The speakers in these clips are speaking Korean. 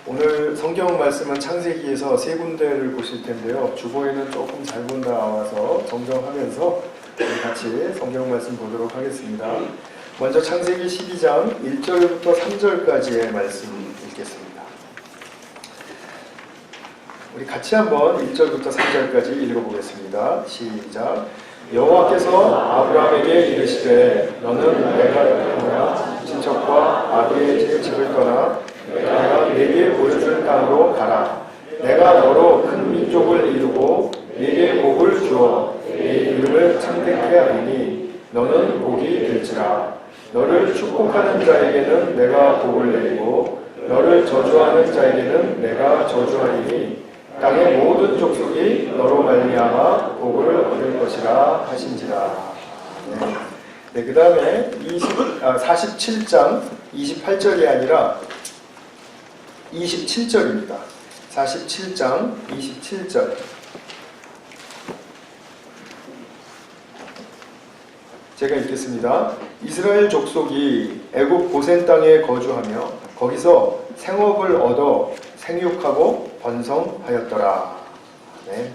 오늘 성경 말씀은 창세기에서 세 군데를 보실 텐데요. 주보에는 조금 잘못 나와서 정정하면서 같이 성경 말씀 보도록 하겠습니다. 먼저 창세기 12장 1절부터 3절까지의 말씀 읽겠습니다. 우리 같이 한번 1절부터 3절까지 읽어보겠습니다. 시작. 여호와께서 아브라함에게 이르시되 너는 내가 너와 친척과 아비의 집을 떠나 내가 네게 보여줄 땅으로 가라. 내가 너로 큰 민족을 이루고 네게 복을 주어 네 이름을 창대케 하리니 너는 복이 될지라. 너를 축복하는 자에게는 내가 복을 내리고 너를 저주하는 자에게는 내가 저주하리니 땅의 모든 족속이 너로 말미암아 복을 얻을 것이라 하신지라. 네, 그 다음에 47장 28절이 아니라 27절입니다. 47장 27절. 제가 읽겠습니다. 이스라엘 족속이 애굽 고센 땅에 거주하며 거기서 생업을 얻어 생육하고 번성하였더라. 네.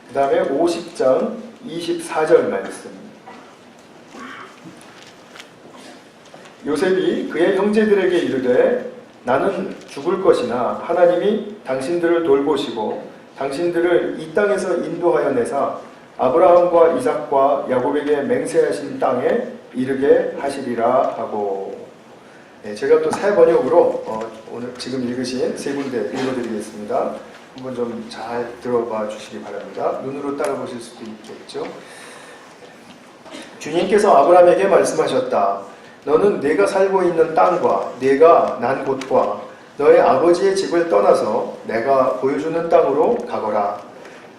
그 다음에 50장 24절 말씀. 요셉이 그의 형제들에게 이르되 나는 죽을 것이나 하나님이 당신들을 돌보시고 당신들을 이 땅에서 인도하여 내사 아브라함과 이삭과 야곱에게 맹세하신 땅에 이르게 하시리라 하고. 네, 제가 또 새 번역으로 오늘 지금 읽으신 세 군데 읽어드리겠습니다. 한번 좀 잘 들어봐 주시기 바랍니다. 눈으로 따라 보실 수도 있겠죠. 주님께서 아브라함에게 말씀하셨다. 너는 내가 살고 있는 땅과 내가 난 곳과 너의 아버지의 집을 떠나서 내가 보여주는 땅으로 가거라.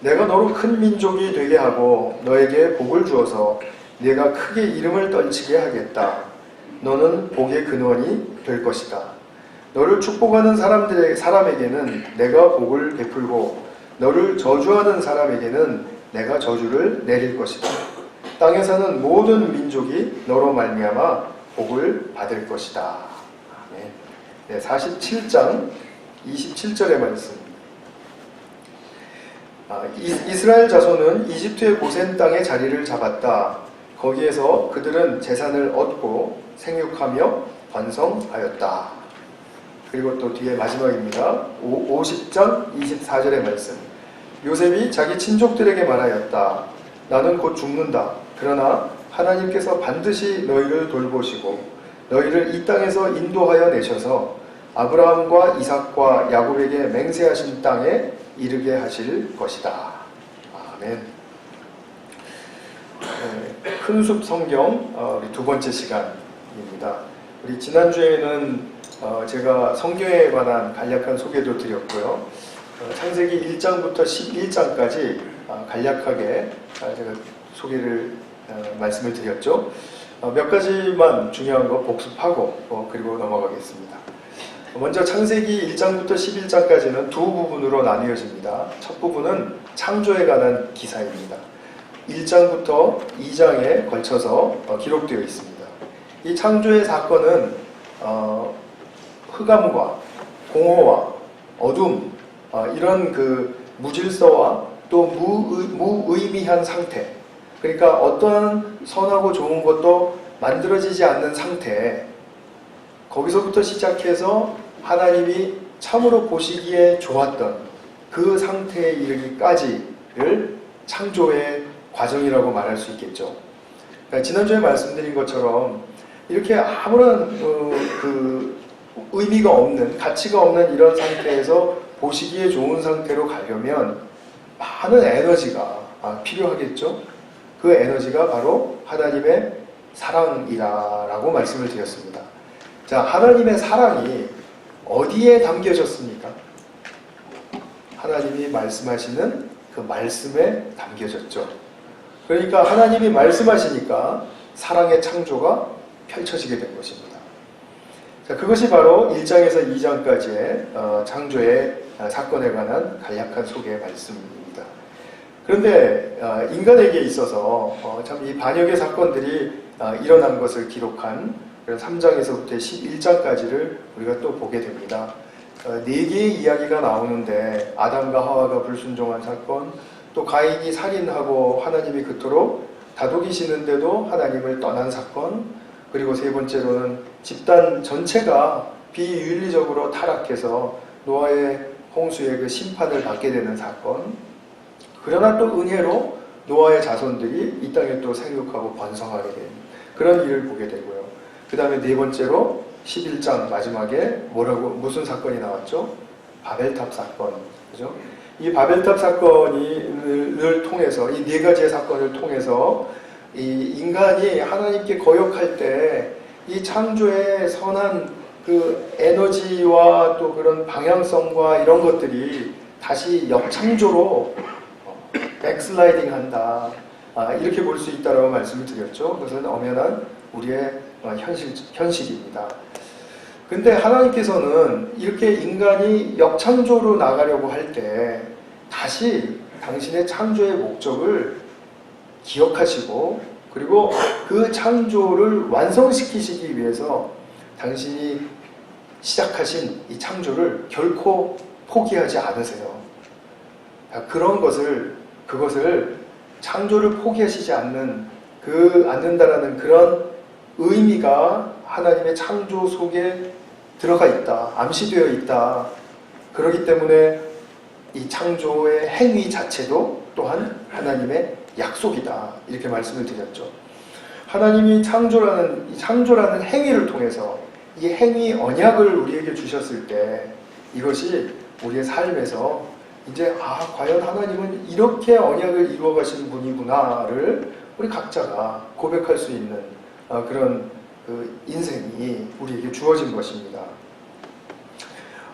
내가 너로 큰 민족이 되게 하고 너에게 복을 주어서 내가 크게 이름을 떨치게 하겠다. 너는 복의 근원이 될 것이다. 너를 축복하는 사람에게는 내가 복을 베풀고 너를 저주하는 사람에게는 내가 저주를 내릴 것이다. 땅에 사는 모든 민족이 너로 말미암아 복을 받을 것이다. 네, 47장 27절의 말씀. 이스라엘 자손은 이집트의 고센 땅에 자리를 잡았다. 거기에서 그들은 재산을 얻고 생육하며 번성하였다. 그리고 또 뒤에 마지막입니다. 50장 24절의 말씀. 요셉이 자기 친족들에게 말하였다. 나는 곧 죽는다. 그러나 하나님께서 반드시 너희를 돌보시고 너희를 이 땅에서 인도하여 내셔서 아브라함과 이삭과 야곱에게 맹세하신 땅에 이르게 하실 것이다. 아멘. 네, 큰숲 성경 우리 두 번째 시간입니다. 우리 지난주에는 제가 성경에 관한 간략한 소개도 드렸고요. 창세기 1장부터 11장까지 간략하게 제가 소개를 말씀을 드렸죠. 몇 가지만 중요한 거 복습하고 그리고 넘어가겠습니다. 먼저 창세기 1장부터 11장까지는 두 부분으로 나뉘어집니다. 첫 부분은 창조에 관한 기사입니다. 1장부터 2장에 걸쳐서 기록되어 있습니다. 이 창조의 사건은 흑암과 공허와 어둠 이런 그 무질서와 또 무의미한 상태, 그러니까 어떠한 선하고 좋은 것도 만들어지지 않는 상태, 거기서부터 시작해서 하나님이 참으로 보시기에 좋았던 그 상태에 이르기까지를 창조의 과정이라고 말할 수 있겠죠. 그러니까 지난주에 말씀드린 것처럼 이렇게 아무런 그 의미가 없는, 가치가 없는 이런 상태에서 보시기에 좋은 상태로 가려면 많은 에너지가 필요하겠죠. 그 에너지가 바로 하나님의 사랑이라고 말씀을 드렸습니다. 자, 하나님의 사랑이 어디에 담겨졌습니까? 하나님이 말씀하시는 그 말씀에 담겨졌죠. 그러니까 하나님이 말씀하시니까 사랑의 창조가 펼쳐지게 된 것입니다. 자, 그것이 바로 1장에서 2장까지의 창조의 사건에 관한 간략한 소개의 말씀입니다. 그런데 인간에게 있어서 참 이 반역의 사건들이 일어난 것을 기록한 3장에서부터 11장까지를 우리가 또 보게 됩니다. 네 개의 이야기가 나오는데 아담과 하와가 불순종한 사건, 또 가인이 살인하고 하나님이 그토록 다독이시는데도 하나님을 떠난 사건, 그리고 세 번째로는 집단 전체가 비윤리적으로 타락해서 노아의 홍수의 그 심판을 받게 되는 사건. 그러나 또 은혜로 노아의 자손들이 이 땅에 또 생육하고 번성하게 된 그런 일을 보게 되고요. 그 다음에 네 번째로 11장 마지막에 무슨 사건이 나왔죠? 바벨탑 사건. 그죠? 이 바벨탑 사건을 통해서, 이 네 가지의 사건을 통해서 이 인간이 하나님께 거역할 때 이 창조의 선한 그 에너지와 또 그런 방향성과 이런 것들이 다시 역창조로 백슬라이딩 한다. 이렇게 볼 수 있다라고 말씀을 드렸죠. 그것은 엄연한 우리의 현실입니다. 근데 하나님께서는 이렇게 인간이 역창조로 나가려고 할 때 다시 당신의 창조의 목적을 기억하시고, 그리고 그 창조를 완성시키시기 위해서 당신이 시작하신 이 창조를 결코 포기하지 않으세요. 그것을 창조를 포기하시지 않는다라는 그런 의미가 하나님의 창조 속에 들어가 있다, 암시되어 있다. 그렇기 때문에 이 창조의 행위 자체도 또한 하나님의 약속이다. 이렇게 말씀을 드렸죠. 하나님이 창조라는 행위를 통해서 이 행위 언약을 우리에게 주셨을 때 이것이 우리의 삶에서 이제 과연 하나님은 이렇게 언약을 이루어 가시는 분이구나를 우리 각자가 고백할 수 있는 그런 그 인생이 우리에게 주어진 것입니다.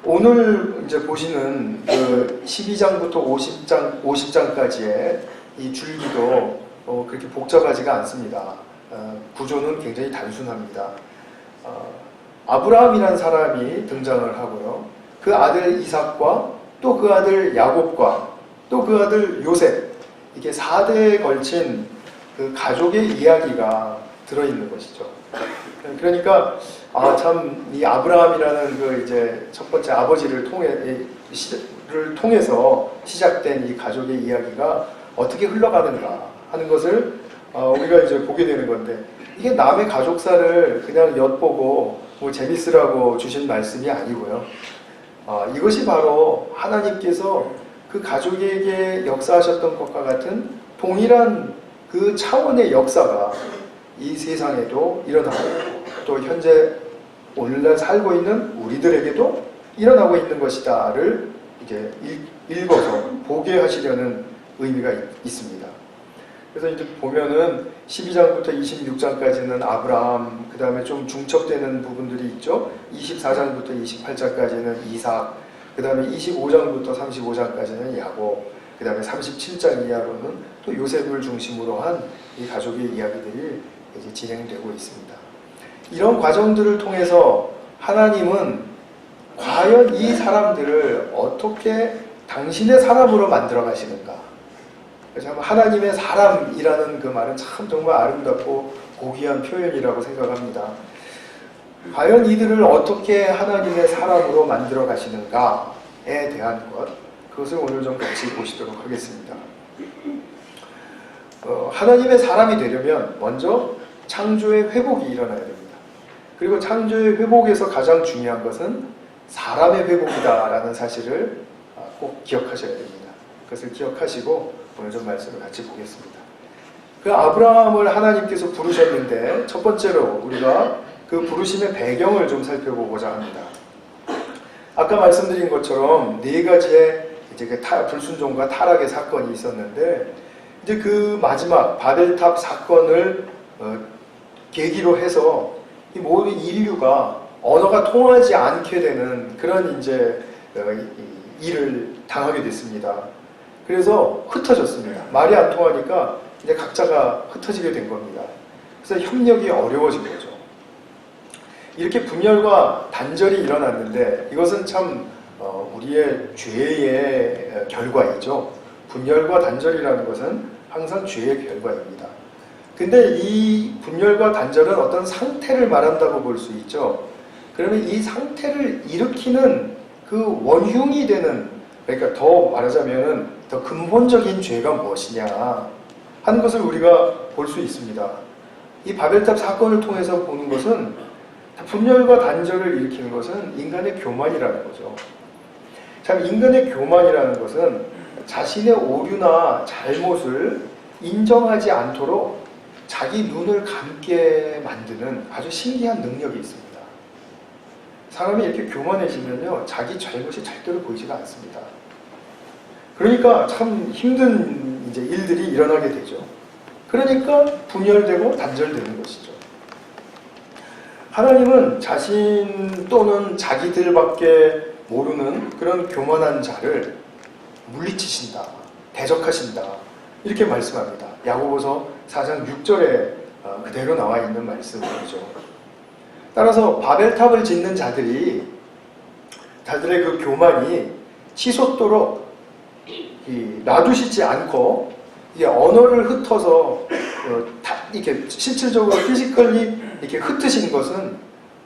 오늘 이제 보시는 그 12장부터 50장까지의 이 줄기도 그렇게 복잡하지가 않습니다. 구조는 굉장히 단순합니다. 아브라함이라는 사람이 등장을 하고요. 그 아들 이삭과 또 그 아들 야곱과 또 그 아들 요셉, 이게 4대에 걸친 그 가족의 이야기가 들어있는 것이죠. 그러니까 참 이 아브라함이라는 그 이제 첫 번째 아버지를 통해서 시작된 이 가족의 이야기가 어떻게 흘러가는가 하는 것을 우리가 이제 보게 되는 건데, 이게 남의 가족사를 그냥 엿보고 뭐 재밌으라고 주신 말씀이 아니고요. 이것이 바로 하나님께서 그 가족에게 역사하셨던 것과 같은 동일한 그 차원의 역사가 이 세상에도 일어나고 또 현재 오늘날 살고 있는 우리들에게도 일어나고 있는 것이다를 이제 읽어서 보게 하시려는 의미가 있습니다. 그래서 이제 보면은 12장부터 26장까지는 아브라함, 그 다음에 좀 중첩되는 부분들이 있죠. 24장부터 28장까지는 이삭, 그 다음에 25장부터 35장까지는 야곱, 그 다음에 37장 이하로는 또 요셉을 중심으로 한 이 가족의 이야기들이 이제 진행되고 있습니다. 이런 과정들을 통해서 하나님은 과연 이 사람들을 어떻게 당신의 사람으로 만들어 가시는가? 그래서 하나님의 사람이라는 그 말은 참 정말 아름답고 고귀한 표현이라고 생각합니다. 과연 이들을 어떻게 하나님의 사람으로 만들어 가시는가에 대한 그것을 오늘 좀 같이 보시도록 하겠습니다. 하나님의 사람이 되려면 먼저 창조의 회복이 일어나야 됩니다. 그리고 창조의 회복에서 가장 중요한 것은 사람의 회복이다라는 사실을 꼭 기억하셔야 됩니다. 그것을 기억하시고 오늘 좀 말씀을 같이 보겠습니다. 그 아브라함을 하나님께서 부르셨는데 첫 번째로 우리가 그 부르심의 배경을 좀 살펴보고자 합니다. 아까 말씀드린 것처럼 네 가지의 이제 그 불순종과 타락의 사건이 있었는데, 이제 그 마지막 바벨탑 사건을 계기로 해서 이 모든 인류가 언어가 통하지 않게 되는 그런 이제 일을 당하게 됐습니다. 그래서 흩어졌습니다. 말이 안 통하니까 이제 각자가 흩어지게 된 겁니다. 그래서 협력이 어려워진 거죠. 이렇게 분열과 단절이 일어났는데 이것은 참 우리의 죄의 결과이죠. 분열과 단절이라는 것은 항상 죄의 결과입니다. 근데 이 분열과 단절은 어떤 상태를 말한다고 볼 수 있죠. 그러면 이 상태를 일으키는 그 원흉이 되는, 그러니까 더 말하자면은 더 근본적인 죄가 무엇이냐 하는 것을 우리가 볼 수 있습니다. 이 바벨탑 사건을 통해서 보는 것은 분열과 단절을 일으키는 것은 인간의 교만이라는 거죠. 참 인간의 교만이라는 것은 자신의 오류나 잘못을 인정하지 않도록 자기 눈을 감게 만드는 아주 신기한 능력이 있습니다. 사람이 이렇게 교만해지면요, 자기 잘못이 절대로 보이지가 않습니다. 그러니까 참 힘든 이제 일들이 일어나게 되죠. 그러니까 분열되고 단절되는 것이죠. 하나님은 자신 또는 자기들밖에 모르는 그런 교만한 자를 물리치신다, 대적하신다, 이렇게 말씀합니다. 야고보서 4장 6절에 그대로 나와 있는 말씀이죠. 따라서 바벨탑을 짓는 자들이 자들의 그 교만이 치솟도록 놔두시지 않고 이게 언어를 흩어서 이렇게 실질적으로 피지컬리 이렇게 흩으신 것은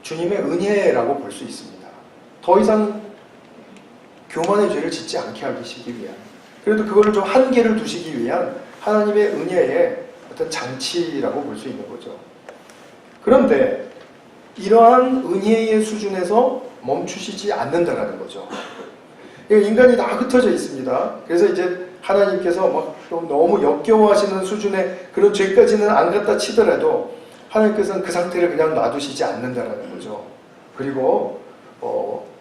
주님의 은혜라고 볼 수 있습니다. 더 이상 교만의 죄를 짓지 않게 하시기 위한, 그래도 그거를 좀 한계를 두시기 위한 하나님의 은혜의 어떤 장치라고 볼 수 있는 거죠. 그런데 이러한 은혜의 수준에서 멈추시지 않는다라는 거죠. 인간이 다 흩어져 있습니다. 그래서 이제 하나님께서 막 너무 역겨워하시는 수준의 그런 죄까지는 안 갖다 치더라도 하나님께서는 그 상태를 그냥 놔두시지 않는다라는 거죠. 그리고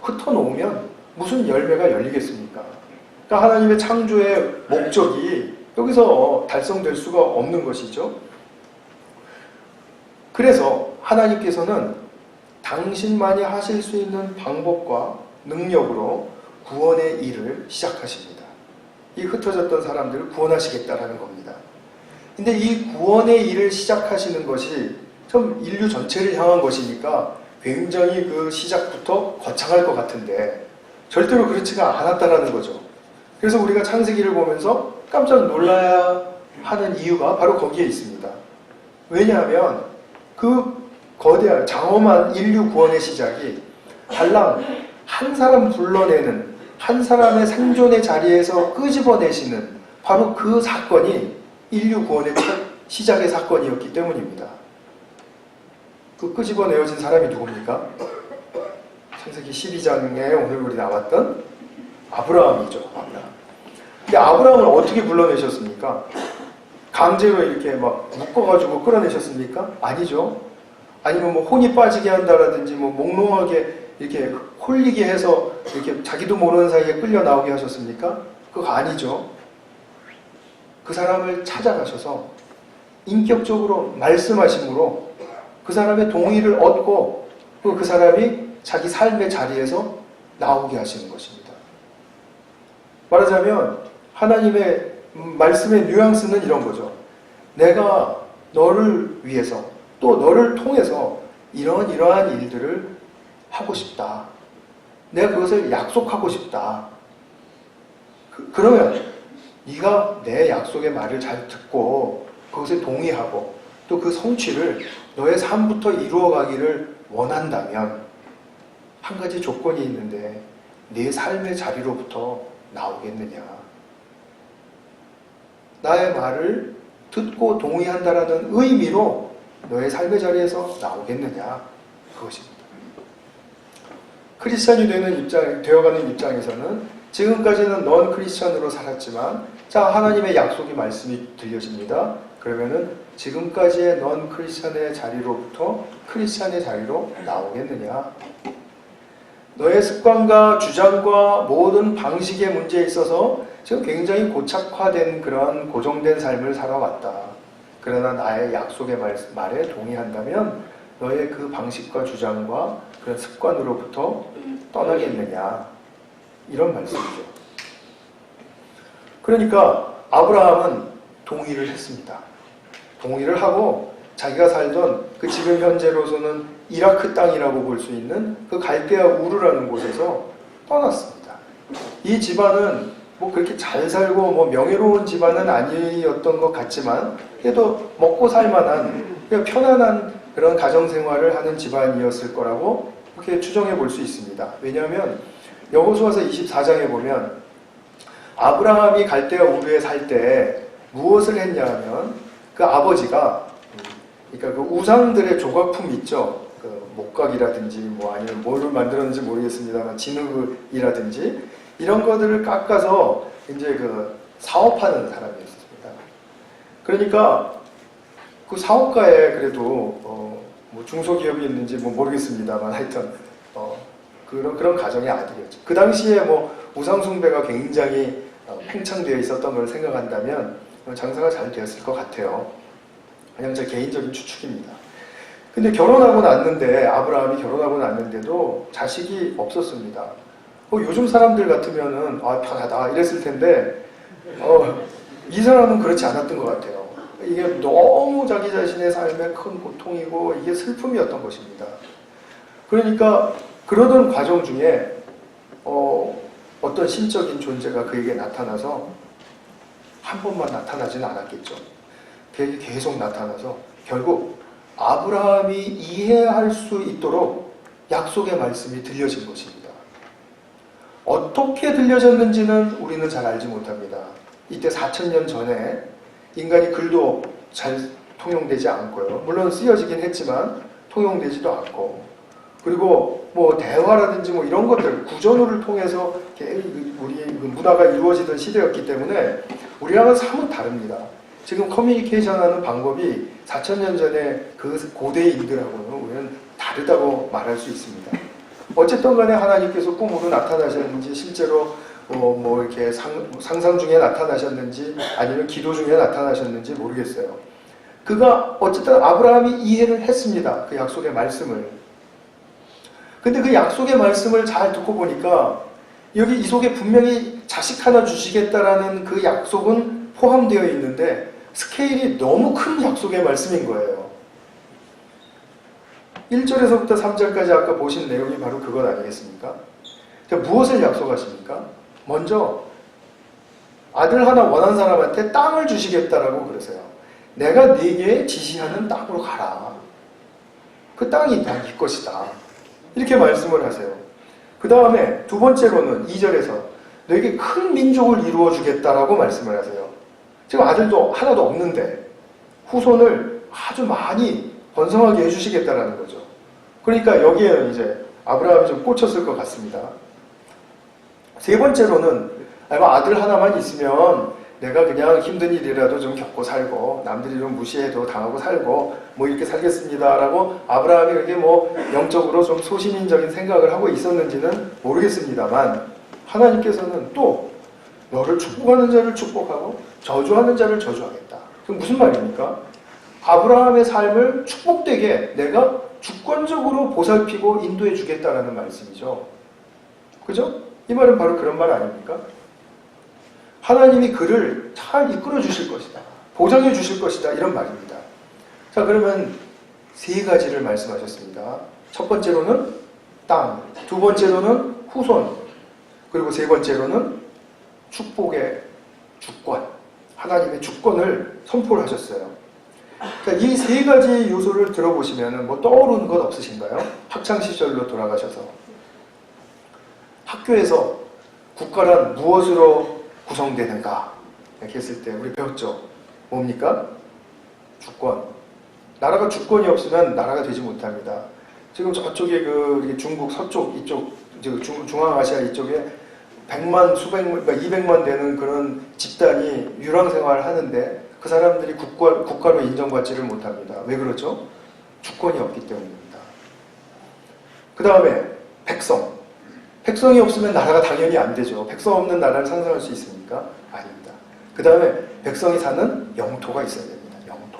흩어놓으면 무슨 열매가 열리겠습니까? 그러니까 하나님의 창조의 목적이 여기서 달성될 수가 없는 것이죠. 그래서 하나님께서는 당신만이 하실 수 있는 방법과 능력으로 구원의 일을 시작하십니다. 이 흩어졌던 사람들을 구원하시겠다라는 겁니다. 근데 이 구원의 일을 시작하시는 것이 좀 인류 전체를 향한 것이니까 굉장히 그 시작부터 거창할 것 같은데 절대로 그렇지가 않았다라는 거죠. 그래서 우리가 창세기를 보면서 깜짝 놀라야 하는 이유가 바로 거기에 있습니다. 왜냐하면 그 거대한 장엄한 인류 구원의 시작이 달랑 한 사람 불러내는, 한 사람의 생존의 자리에서 끄집어내시는 바로 그 사건이 인류 구원의 첫 시작의 사건이었기 때문입니다. 그 끄집어내어진 사람이 누굽니까? 창세기 12장에 오늘 우리 나왔던 아브라함이죠. 아브라함. 근데 아브라함을 어떻게 불러내셨습니까? 강제로 이렇게 막 묶어가지고 끌어내셨습니까? 아니죠. 아니면 뭐 혼이 빠지게 한다라든지 뭐 몽롱하게 이렇게 홀리게 해서 이렇게 자기도 모르는 사이에 끌려 나오게 하셨습니까? 그거 아니죠. 그 사람을 찾아가셔서 인격적으로 말씀하심으로 그 사람의 동의를 얻고 그 사람이 자기 삶의 자리에서 나오게 하시는 것입니다. 말하자면 하나님의 말씀의 뉘앙스는 이런 거죠. 내가 너를 위해서 또 너를 통해서 이러한 일들을 하고 싶다. 내가 그것을 약속하고 싶다. 그러면 네가 내 약속의 말을 잘 듣고 그것에 동의하고 또 그 성취를 너의 삶부터 이루어가기를 원한다면 한 가지 조건이 있는데 내 삶의 자리로부터 나오겠느냐. 나의 말을 듣고 동의한다라는 의미로 너의 삶의 자리에서 나오겠느냐. 그것입니다. 크리스찬이 되어가는 입장에서는 지금까지는 넌 크리스찬으로 살았지만 자, 하나님의 약속의 말씀이 들려집니다. 그러면은 지금까지의 넌 크리스찬의 자리로부터 크리스찬의 자리로 나오겠느냐. 너의 습관과 주장과 모든 방식의 문제에 있어서 지금 굉장히 고착화된 그런 고정된 삶을 살아왔다. 그러나 나의 약속의 말에 동의한다면 너의 그 방식과 주장과 그런 습관으로부터 떠나겠느냐. 이런 말씀이죠. 그러니까 아브라함은 동의를 했습니다. 동의를 하고 자기가 살던 그 지금 현재로서는 이라크 땅이라고 볼 수 있는 그 갈대아 우르라는 곳에서 떠났습니다. 이 집안은 뭐 그렇게 잘 살고 뭐 명예로운 집안은 아니었던 것 같지만 그래도 먹고 살만한 그냥 편안한 그런 가정생활을 하는 집안이었을 거라고 그렇게 추정해 볼 수 있습니다. 왜냐하면 여호수아서 24장에 보면 아브라함이 갈대아 우르에 살 때 무엇을 했냐 하면 그 아버지가 그러니까 그 우상들의 조각품 있죠. 그 목각이라든지 뭐 아니면 뭘로 만들었는지 모르겠습니다만 진흙이라든지 이런 것들을 깎아서 이제 그 사업하는 사람이었습니다. 그러니까 그 사업가에 그래도 뭐 중소기업이 있는지 뭐 모르겠습니다만 하여튼 그런 가정의 아들이었죠. 그 당시에 뭐 우상숭배가 굉장히 팽창되어 있었던 걸 생각한다면 장사가 잘 되었을 것 같아요. 그냥 제 개인적인 추측입니다. 근데 결혼하고 났는데 아브라함이 결혼하고 났는데도 자식이 없었습니다. 요즘 사람들 같으면은 편하다 이랬을 텐데 이 사람은 그렇지 않았던 것 같아요. 이게 너무 자기 자신의 삶에 큰 고통이고 이게 슬픔이었던 것입니다. 그러니까 그러던 과정 중에 어떤 신적인 존재가 그에게 나타나서 한 번만 나타나지는 않았겠죠. 계속 나타나서 결국 아브라함이 이해할 수 있도록 약속의 말씀이 들려진 것입니다. 어떻게 들려졌는지는 우리는 잘 알지 못합니다. 이때 4000년 전에 인간이 글도 잘 통용되지 않고요. 물론 쓰여지긴 했지만 통용되지도 않고, 그리고 뭐 대화라든지 뭐 이런 것들 구전어를 통해서 우리 문화가 이루어지던 시대였기 때문에 우리랑은 사뭇 다릅니다. 지금 커뮤니케이션하는 방법이 4000년 전에 그 고대인들하고는 우리는 다르다고 말할 수 있습니다. 어쨌든 간에 하나님께서 꿈으로 나타나셨는지 실제로 뭐 이렇게 상상 중에 나타나셨는지 아니면 기도 중에 나타나셨는지 모르겠어요. 그가 어쨌든 아브라함이 이해를 했습니다. 그 약속의 말씀을. 근데 그 약속의 말씀을 잘 듣고 보니까 여기 이 속에 분명히 자식 하나 주시겠다라는 그 약속은 포함되어 있는데 스케일이 너무 큰 약속의 말씀인 거예요. 1절에서부터 3절까지 아까 보신 내용이 바로 그것 아니겠습니까? 무엇을 약속하십니까? 먼저 아들 하나 원한 사람한테 땅을 주시겠다라고 그러세요. 내가 네게 지시하는 땅으로 가라. 그 땅이 네 것이다. 이렇게 말씀을 하세요. 그 다음에 두 번째로는 2절에서 너에게 큰 민족을 이루어 주겠다라고 말씀을 하세요. 지금 아들도 하나도 없는데 후손을 아주 많이 번성하게 해주시겠다라는 거죠. 그러니까 여기에는 이제 아브라함이 좀 꽂혔을 것 같습니다. 세 번째로는 아들 하나만 있으면 내가 그냥 힘든 일이라도 좀 겪고 살고 남들이 좀 무시해도 당하고 살고 뭐 이렇게 살겠습니다라고 아브라함이 그렇게 뭐 영적으로 좀 소시민적인 생각을 하고 있었는지는 모르겠습니다만 하나님께서는 또 너를 축복하는 자를 축복하고 저주하는 자를 저주하겠다. 그럼 무슨 말입니까? 아브라함의 삶을 축복되게 내가 주권적으로 보살피고 인도해 주겠다라는 말씀이죠. 그죠? 이 말은 바로 그런 말 아닙니까? 하나님이 그를 잘 이끌어 주실 것이다. 보장해 주실 것이다. 이런 말입니다. 자, 그러면 세 가지를 말씀하셨습니다. 첫 번째로는 땅, 두 번째로는 후손, 그리고 세 번째로는 축복의 주권, 하나님의 주권을 선포를 하셨어요. 이 세 가지 요소를 들어보시면 뭐 떠오르는 것 없으신가요? 학창시절로 돌아가셔서 학교에서 국가란 무엇으로 구성되는가 이렇게 했을 때 우리 배웠죠. 뭡니까? 주권. 나라가 주권이 없으면 나라가 되지 못합니다. 지금 저쪽에 그 중국 서쪽 이쪽 중앙아시아 이쪽에 100만 수백만 200만 되는 그런 집단이 유랑생활을 하는데 그 사람들이 국가로 인정받지를 못합니다. 왜 그렇죠? 주권이 없기 때문입니다. 그 다음에 백성. 백성이 없으면 나라가 당연히 안 되죠. 백성 없는 나라를 상상할 수 있습니까? 아닙니다. 그 다음에 백성이 사는 영토가 있어야 됩니다. 영토.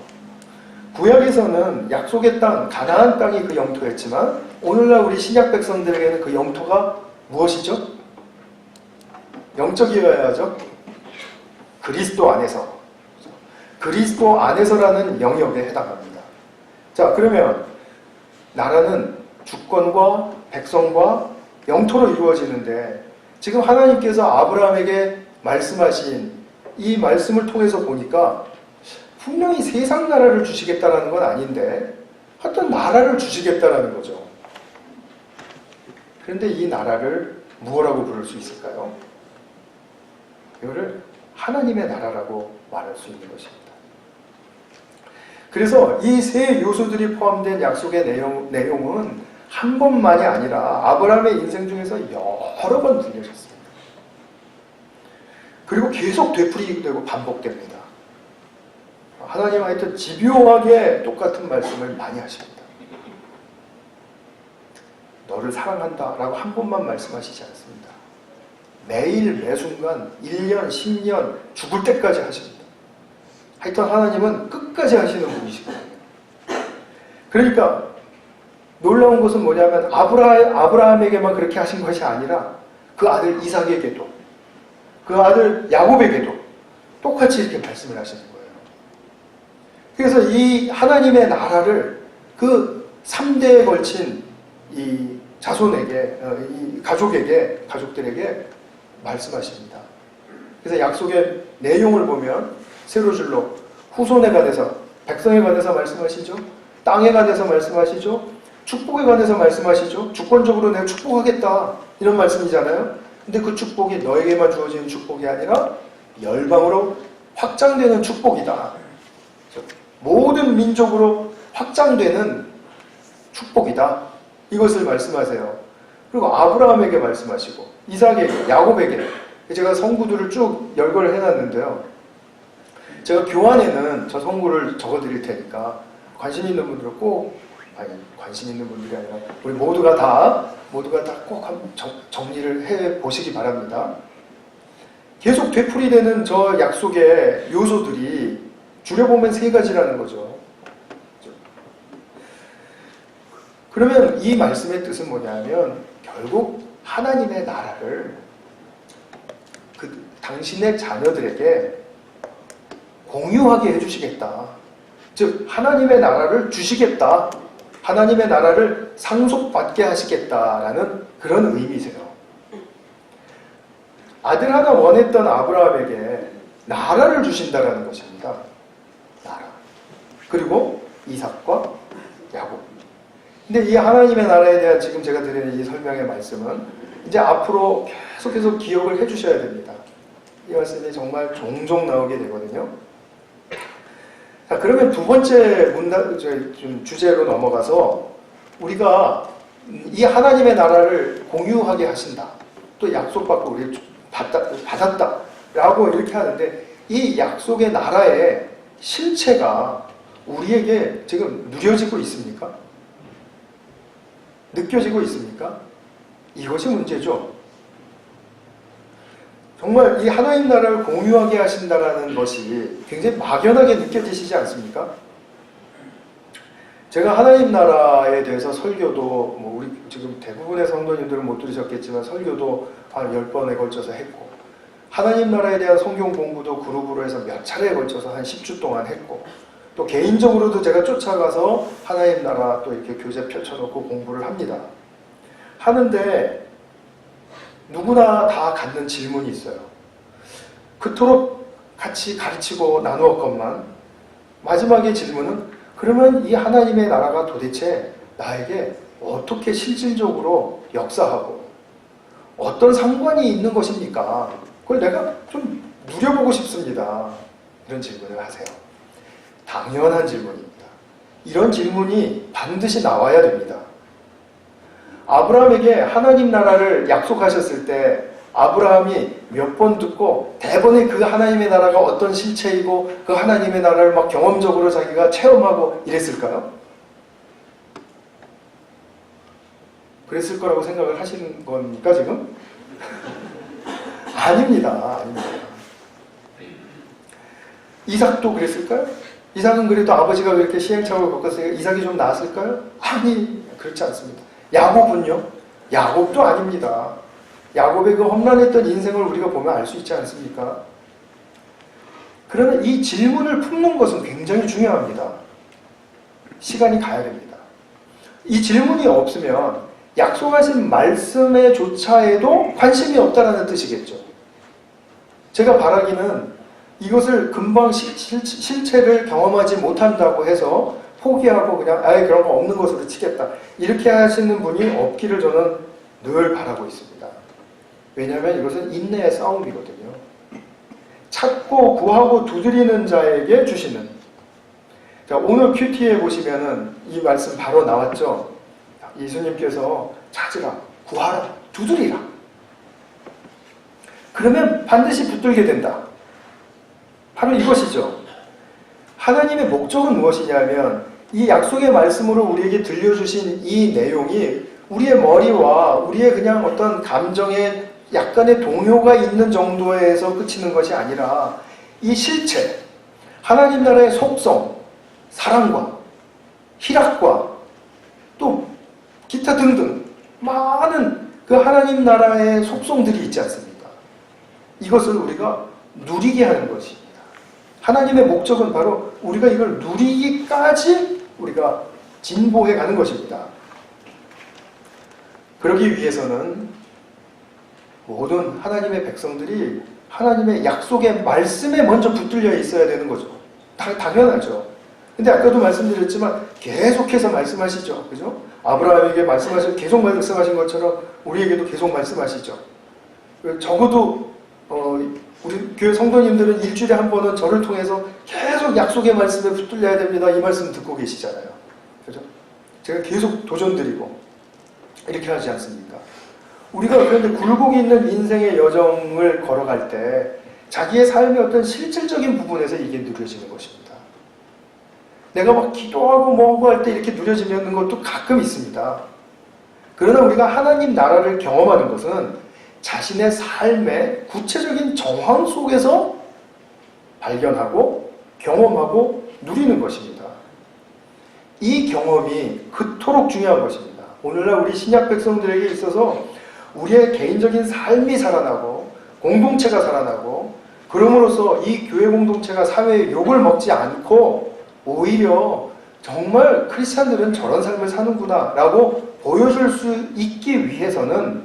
구약에서는 약속의 땅, 가나안 땅이 그 영토였지만 오늘날 우리 신약 백성들에게는 그 영토가 무엇이죠? 영적이어야죠. 그리스도 안에서. 그리스도 안에서라는 영역에 해당합니다. 자, 그러면 나라는 주권과 백성과 영토로 이루어지는데 지금 하나님께서 아브라함에게 말씀하신 이 말씀을 통해서 보니까 분명히 세상 나라를 주시겠다는 건 아닌데 어떤 나라를 주시겠다는 거죠. 그런데 이 나라를 무엇라고 부를 수 있을까요? 이거를 하나님의 나라라고 말할 수 있는 것입니다. 그래서 이 세 요소들이 포함된 약속의 내용은 한 번만이 아니라 아브라함의 인생 중에서 여러 번 들려졌습니다. 그리고 계속 되풀이되고 반복됩니다. 하나님은 하여튼 집요하게 똑같은 말씀을 많이 하십니다. 너를 사랑한다 라고 한 번만 말씀하시지 않습니다. 매일 매순간 1년, 10년 죽을 때까지 하십니다. 하여튼 하나님은 끝까지 하시는 분이시거든요. 그러니까 놀라운 것은 뭐냐면 아브라함에게만 그렇게 하신 것이 아니라 그 아들 이삭에게도 그 아들 야곱에게도 똑같이 이렇게 말씀을 하시는 거예요. 그래서 이 하나님의 나라를 그 3대에 걸친 이 자손에게, 이 가족들에게 말씀하십니다. 그래서 약속의 내용을 보면 세로줄로 후손에 관해서, 백성에 관해서 말씀하시죠. 땅에 관해서 말씀하시죠. 축복에 관해서 말씀하시죠. 주권적으로 내가 축복하겠다 이런 말씀이잖아요. 근데 그 축복이 너에게만 주어지는 축복이 아니라 열방으로 확장되는 축복이다. 모든 민족으로 확장되는 축복이다. 이것을 말씀하세요. 그리고 아브라함에게 말씀하시고 이삭에게, 야곱에게. 제가 성구들을 쭉 열거를 해놨는데요. 제가 교환에는 저 성구를 적어드릴 테니까 관심 있는 분들은 꼭, 아니 관심 있는 분들이 아니라 우리 모두가 다 꼭 정리를 해보시기 바랍니다. 계속 되풀이되는 저 약속의 요소들이 줄여보면 세 가지라는 거죠. 그러면 이 말씀의 뜻은 뭐냐면 결국 하나님의 나라를 당신의 자녀들에게 공유하게 해주시겠다. 즉 하나님의 나라를 주시겠다. 하나님의 나라를 상속받게 하시겠다라는 그런 의미세요. 아들 하나 원했던 아브라함에게 나라를 주신다라는 것입니다. 나라. 그리고 이삭과 야곱. 근데 이 하나님의 나라에 대한 지금 제가 드리는 이 설명의 말씀은 이제 앞으로 계속해서 기억을 해주셔야 됩니다. 이 말씀이 정말 종종 나오게 되거든요. 자, 그러면 두 번째 주제로 넘어가서 우리가 이 하나님의 나라를 공유하게 하신다. 또 약속받고 우리 받았다. 라고 이렇게 하는데 이 약속의 나라의 실체가 우리에게 지금 누려지고 있습니까? 느껴지고 있습니까? 이것이 문제죠. 정말 이 하나님 나라를 공유하게 하신다는 것이 굉장히 막연하게 느껴지시지 않습니까? 제가 하나님 나라에 대해서 설교도 우리 지금 대부분의 성도님들은 못 들으셨겠지만 설교도 한 10번에 걸쳐서 했고 하나님 나라에 대한 성경 공부도 그룹으로 해서 몇 차례에 걸쳐서 한 10주 동안 했고 또 개인적으로도 제가 쫓아가서 하나님 나라 또 이렇게 교재 펼쳐놓고 공부를 합니다. 하는데 누구나 다 갖는 질문이 있어요. 그토록 같이 가르치고 나누었건만 마지막의 질문은 그러면 이 하나님의 나라가 도대체 나에게 어떻게 실질적으로 역사하고 어떤 상관이 있는 것입니까? 그걸 내가 좀 누려보고 싶습니다. 이런 질문을 하세요. 당연한 질문입니다. 이런 질문이 반드시 나와야 됩니다. 아브라함에게 하나님 나라를 약속하셨을 때 아브라함이 몇 번 듣고 대번에 그 하나님의 나라가 어떤 실체이고 그 하나님의 나라를 막 경험적으로 자기가 체험하고 이랬을까요? 그랬을 거라고 생각을 하시는 겁니까 지금? 아닙니다. 아닙니다. 이삭도 그랬을까요? 이삭은 그래도 아버지가 그렇게 시행착오를 겪었으니까 이삭이 좀 나았을까요? 아니, 그렇지 않습니다. 야곱은요? 야곱도 아닙니다. 야곱의 그 험난했던 인생을 우리가 보면 알 수 있지 않습니까? 그러나 이 질문을 품는 것은 굉장히 중요합니다. 시간이 가야 됩니다. 이 질문이 없으면 약속하신 말씀에 조차에도 관심이 없다는 뜻이겠죠. 제가 바라기는 이것을 금방 실체를 경험하지 못한다고 해서 포기하고 그냥 아예 그런 거 없는 것으로 치겠다. 이렇게 하시는 분이 없기를 저는 늘 바라고 있습니다. 왜냐하면 이것은 인내의 싸움이거든요. 찾고 구하고 두드리는 자에게 주시는. 자, 오늘 큐티에 보시면은 이 말씀 바로 나왔죠. 예수님께서 찾으라, 구하라, 두드리라. 그러면 반드시 붙들게 된다. 바로 이것이죠. 하나님의 목적은 무엇이냐면 이 약속의 말씀으로 우리에게 들려주신 이 내용이 우리의 머리와 우리의 그냥 어떤 감정에 약간의 동요가 있는 정도에서 그치는 것이 아니라 이 실체, 하나님 나라의 속성, 사랑과 희락과 또 기타 등등 많은 그 하나님 나라의 속성들이 있지 않습니까? 이것을 우리가 누리게 하는 것입니다. 하나님의 목적은 바로 우리가 이걸 누리기까지 우리가 진보해 가는 것입니다. 그러기 위해서는 모든 하나님의 백성들이 하나님의 약속의 말씀에 먼저 붙들려 있어야 되는 거죠. 당연하죠. 근데 아까도 말씀드렸지만 계속해서 말씀하시죠. 그죠? 아브라함에게 계속 말씀하신 것처럼 우리에게도 계속 말씀하시죠. 적어도 우리 교회 성도님들은 일주일에 한 번은 저를 통해서 계속 약속의 말씀에 붙들려야 됩니다. 이 말씀 듣고 계시잖아요. 그죠? 제가 계속 도전드리고 이렇게 하지 않습니까? 우리가 그런데 굴곡이 있는 인생의 여정을 걸어갈 때 자기의 삶의 어떤 실질적인 부분에서 이게 누려지는 것입니다. 내가 막 기도하고 뭐하고 할 때 이렇게 누려지는 것도 가끔 있습니다. 그러나 우리가 하나님 나라를 경험하는 것은 자신의 삶의 구체적인 정황 속에서 발견하고 경험하고 누리는 것입니다. 이 경험이 그토록 중요한 것입니다. 오늘날 우리 신약 백성들에게 있어서 우리의 개인적인 삶이 살아나고 공동체가 살아나고 그럼으로써 이 교회 공동체가 사회의 욕을 먹지 않고 오히려 정말 크리스찬들은 저런 삶을 사는구나 라고 보여줄 수 있기 위해서는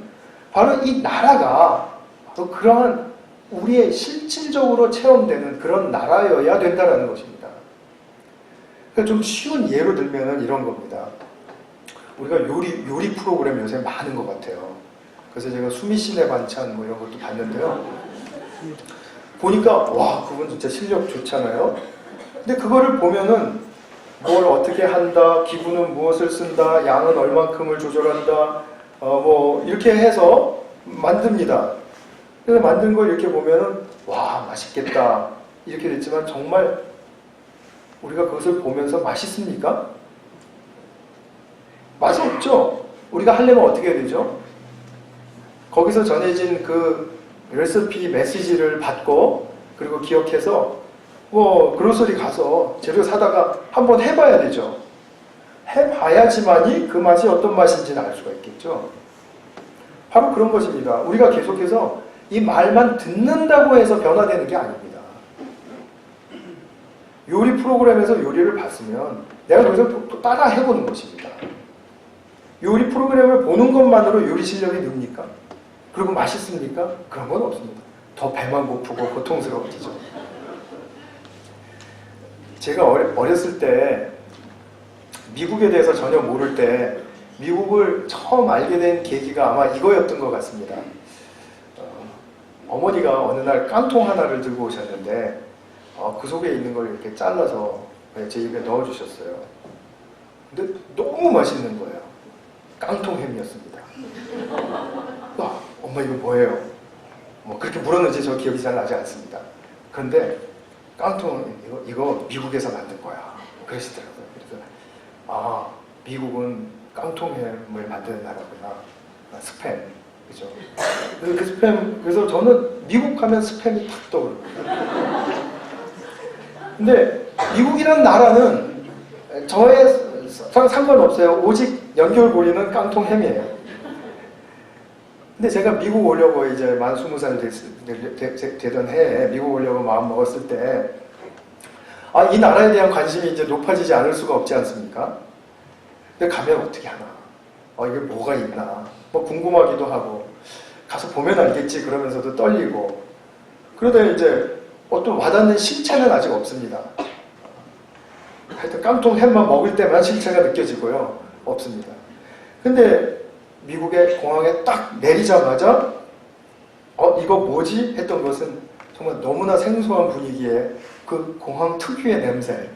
바로 이 나라가 바로 그러한 우리의 실질적으로 체험되는 그런 나라여야 된다는 것입니다. 그러니까 좀 쉬운 예로 들면 이런 겁니다. 우리가 요리 프로그램 요새 많은 것 같아요. 그래서 제가 수미신의 반찬 뭐 이런 것도 봤는데요. 보니까 와, 그분 진짜 실력 좋잖아요. 근데 그거를 보면은 뭘 어떻게 한다, 기분은 무엇을 쓴다, 양은 얼만큼을 조절한다, 뭐 이렇게 해서 만듭니다. 그래서 만든 걸 이렇게 보면은 와, 맛있겠다 이렇게 됐지만 정말 우리가 그것을 보면서 맛있습니까? 맛이 없죠. 우리가 하려면 어떻게 해야 되죠? 거기서 전해진 그 레시피 메시지를 받고 그리고 기억해서 뭐 그로서리 가서 재료 사다가 한번 해봐야 되죠. 해봐야지만이 그 맛이 어떤 맛인지는 알 수가 있겠죠. 바로 그런 것입니다. 우리가 계속해서 이 말만 듣는다고 해서 변화되는 게 아닙니다. 요리 프로그램에서 요리를 봤으면 내가 거기서 또 따라 해보는 것입니다. 요리 프로그램을 보는 것만으로 요리 실력이 늡니까? 그리고 맛있습니까? 그런 건 없습니다. 더 배만 고프고 고통스러워지죠. 제가 어렸을 때 미국에 대해서 전혀 모를 때 미국을 처음 알게 된 계기가 아마 이거였던 것 같습니다. 어머니가 어느 날 깡통 하나를 들고 오셨는데 그 속에 있는 걸 이렇게 잘라서 제 입에 넣어주셨어요. 근데 너무 맛있는 거예요. 깡통 햄이었습니다. 엄마 이거 뭐예요? 뭐 그렇게 물었는지 저 기억이 잘 나지 않습니다. 그런데 깡통 이거 미국에서 만든 거야 그러시더라고요. 그래서 미국은 깡통햄을 만드는 나라구나. 스팸, 그죠? 그 스팸, 그래서 저는 미국 가면 스팸이 탁 떠오릅니다. 근데 미국이라는 나라는 저의 상관없어요. 오직 연결고리는 깡통햄이에요. 근데 제가 미국 오려고 이제 만 20살 되던 해에 미국 오려고 마음 먹었을 때 이 나라에 대한 관심이 이제 높아지지 않을 수가 없지 않습니까? 근데 가면 어떻게 하나? 이게 뭐가 있나? 뭐 궁금하기도 하고 가서 보면 알겠지 그러면서도 떨리고 그러다 이제 어떤 와닿는 실체는 아직 없습니다. 하여튼 깡통 햄만 먹을 때만 실체가 느껴지고요. 없습니다. 근데 미국의 공항에 딱 내리자마자 이거 뭐지? 했던 것은 정말 너무나 생소한 분위기에 그 공항 특유의 냄새,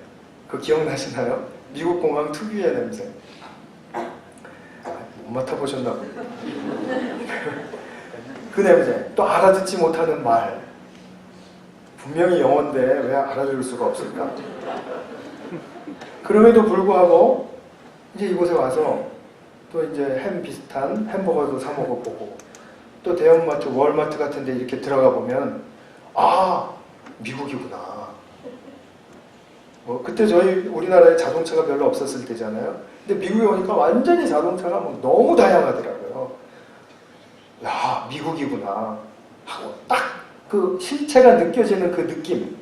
그 기억나시나요? 미국 공항 특유의 냄새. 못 맡아보셨나 보요 그 냄새, 또 알아듣지 못하는 말. 분명히 영어인데 왜 알아들을 수가 없을까? 그럼에도 불구하고 이제 이곳에 와서 또 이제 햄 비슷한 햄버거도 사 먹어보고 또 대형마트, 월마트 같은 데 이렇게 들어가 보면 미국이구나. 그때 저희 우리나라에 자동차가 별로 없었을 때잖아요. 근데 미국에 오니까 완전히 자동차가 너무 다양하더라고요. 야, 미국이구나 하고 딱 그 실체가 느껴지는 그 느낌,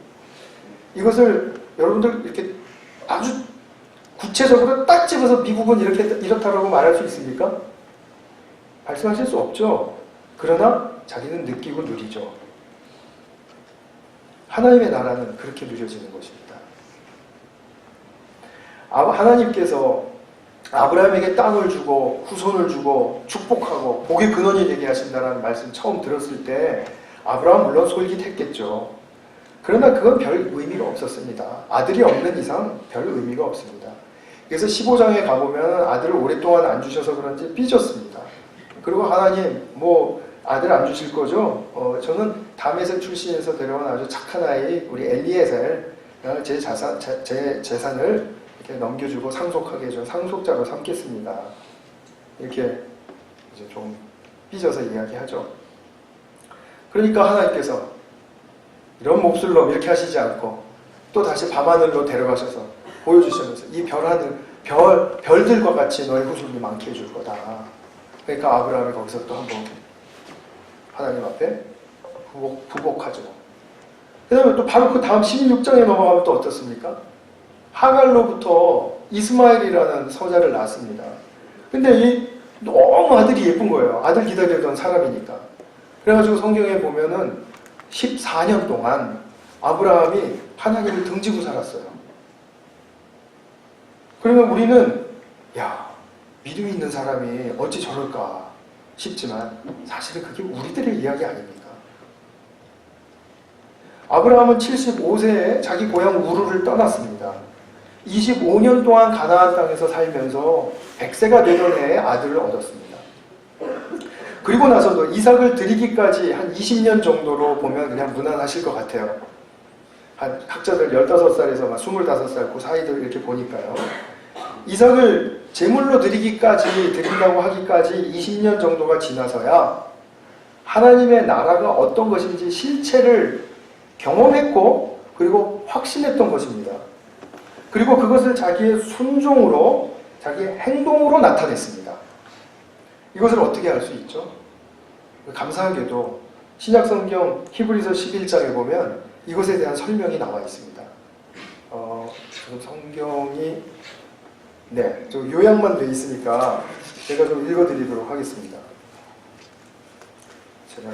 이것을 여러분들 이렇게 아주 구체적으로 딱 집어서 미국은 이렇다라고 말할 수 있습니까? 말씀하실 수 없죠. 그러나 자기는 느끼고 누리죠. 하나님의 나라는 그렇게 누려지는 것입니다. 하나님께서 아브라함에게 땅을 주고 후손을 주고 축복하고 복의 근원이 되게 하신다는 말씀 처음 들었을 때 아브라함 물론 솔깃했겠죠. 그러나 그건 별 의미가 없었습니다. 아들이 없는 이상 별 의미가 없습니다. 그래서 15장에 가보면 아들을 오랫동안 안 주셔서 그런지 삐졌습니다. 그리고 하나님 아들 안 주실 거죠? 저는 다메섹 출신에서 데려온 아주 착한 아이 우리 엘리에셀, 제 재산을 이렇게 넘겨주고 상속하게 해준 상속자로 삼겠습니다. 이렇게 이제 좀 삐져서 이야기하죠. 그러니까 하나님께서 이런 몹쓸놈 이렇게 하시지 않고 또 다시 밤하늘로 데려가셔서 보여주시면서 이 별들과 같이 너의 후손이 많게 해줄 거다. 그러니까 아브라함이 거기서 또 한번 하나님 앞에 부복하죠. 그 다음에 또 바로 그 다음 16장에 넘어가면 또 어떻습니까? 하갈로부터 이스마엘이라는 서자를 낳았습니다. 근데 너무 아들이 예쁜 거예요. 아들 기다리던 사람이니까. 그래가지고 성경에 보면은 14년 동안 아브라함이 하나님을 등지고 살았어요. 그러면 우리는 믿음 있는 사람이 어찌 저럴까 싶지만 사실은 그게 우리들의 이야기 아닙니까? 아브라함은 75세에 자기 고향 우르를 떠났습니다. 25년 동안 가나안 땅에서 살면서 100세가 되던 해에 아들을 얻었습니다. 그리고 나서도 이삭을 드리기까지 한 20년 정도로 보면 그냥 무난하실 것 같아요. 한 학자들 15살에서 25살 그 사이들 이렇게 보니까요. 이삭을 제물로 드린다고 하기까지 20년 정도가 지나서야 하나님의 나라가 어떤 것인지 실체를 경험했고 그리고 확신했던 것입니다. 그리고 그것을 자기의 순종으로, 자기의 행동으로 나타냈습니다. 이것을 어떻게 알 수 있죠? 감사하게도 신약성경 히브리서 11장에 보면 이것에 대한 설명이 나와 있습니다. 지금 성경이 좀 요약만 돼 있으니까 제가 좀 읽어드리도록 하겠습니다. 제가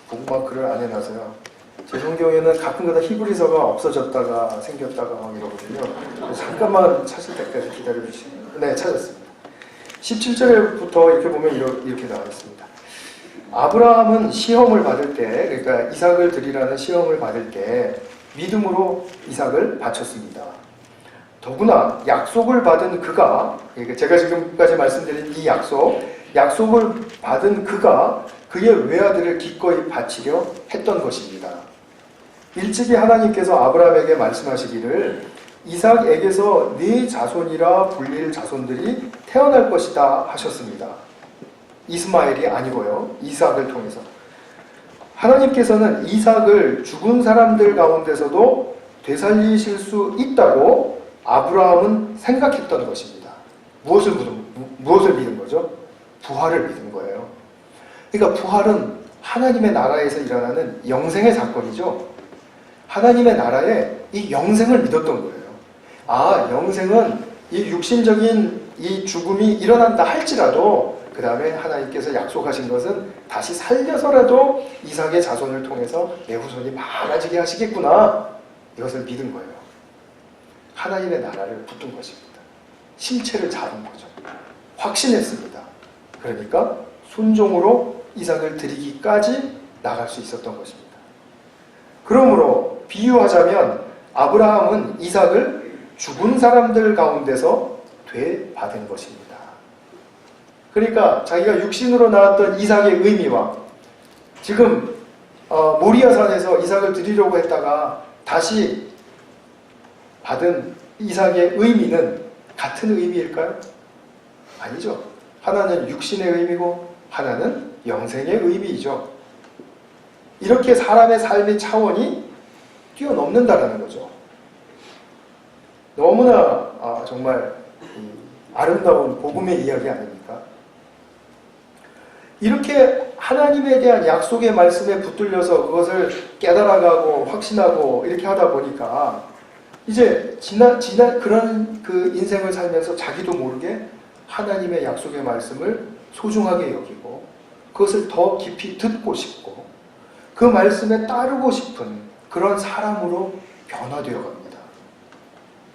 복마크를 안 해놔서요. 제 성경에는 가끔가다 히브리서가 없어졌다가 생겼다가 막 이러거든요. 잠깐만 찾을 때까지 기다려주시면. 네, 찾았습니다. 17절부터 이렇게 보면 이렇게 나와 있습니다. 아브라함은 시험을 받을 때, 그러니까 이삭을 드리라는 시험을 받을 때 믿음으로 이삭을 바쳤습니다. 더구나 약속을 받은 그가, 그러니까 제가 지금까지 말씀드린 이 약속을 받은 그가 그의 외아들을 기꺼이 바치려 했던 것입니다. 일찍이 하나님께서 아브라함에게 말씀하시기를 이삭에게서 네 자손이라 불릴 자손들이 태어날 것이다 하셨습니다. 이스마엘이 아니고요. 이삭을 통해서. 하나님께서는 이삭을 죽은 사람들 가운데서도 되살리실 수 있다고 아브라함은 생각했던 것입니다. 무엇을 믿은 거죠? 부활을 믿은 거예요. 그러니까 부활은 하나님의 나라에서 일어나는 영생의 사건이죠. 하나님의 나라에 이 영생을 믿었던 거예요. 영생은 이 육신적인 이 죽음이 일어난다 할지라도 그 다음에 하나님께서 약속하신 것은 다시 살려서라도 이삭의 자손을 통해서 내 후손이 많아지게 하시겠구나. 이것을 믿은 거예요. 하나님의 나라를 붙든 것입니다. 실체를 잡은 거죠. 확신했습니다. 그러니까 순종으로 이삭을 드리기까지 나갈 수 있었던 것입니다. 그러므로 비유하자면 아브라함은 이삭을 죽은 사람들 가운데서 되받은 것입니다. 그러니까 자기가 육신으로 낳았던 이삭의 의미와 지금 모리아산에서 이삭을 드리려고 했다가 다시 받은 이삭의 의미는 같은 의미일까요? 아니죠. 하나는 육신의 의미고 하나는 영생의 의미이죠. 이렇게 사람의 삶의 차원이 뛰어넘는다는 거죠. 너무나 정말 아름다운 복음의 이야기 아닙니까? 이렇게 하나님에 대한 약속의 말씀에 붙들려서 그것을 깨달아가고 확신하고 이렇게 하다 보니까 이제 지난 그런 그 인생을 살면서 자기도 모르게 하나님의 약속의 말씀을 소중하게 여기고 그것을 더 깊이 듣고 싶고 그 말씀에 따르고 싶은 그런 사람으로 변화되어 갑니다.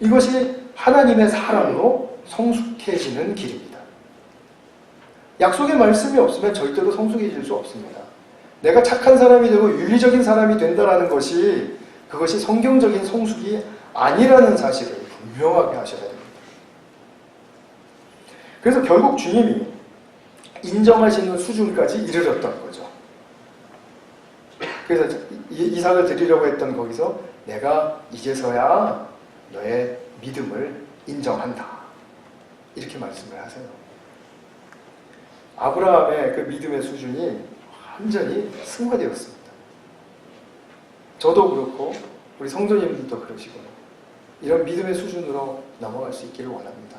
이것이 하나님의 사람으로 성숙해지는 길입니다. 약속의 말씀이 없으면 절대로 성숙해질 수 없습니다. 내가 착한 사람이 되고 윤리적인 사람이 된다는 것이 그것이 성경적인 성숙이 아니라는 사실을 분명하게 하셔야 됩니다. 그래서 결국 주님이 인정하시는 수준까지 이르렀던 거죠. 그래서 이삭을 드리려고 했던 거기서 내가 이제서야 너의 믿음을 인정한다. 이렇게 말씀을 하세요. 아브라함의 그 믿음의 수준이 완전히 승화되었습니다. 저도 그렇고 우리 성도님들도 그러시고 이런 믿음의 수준으로 넘어갈 수 있기를 원합니다.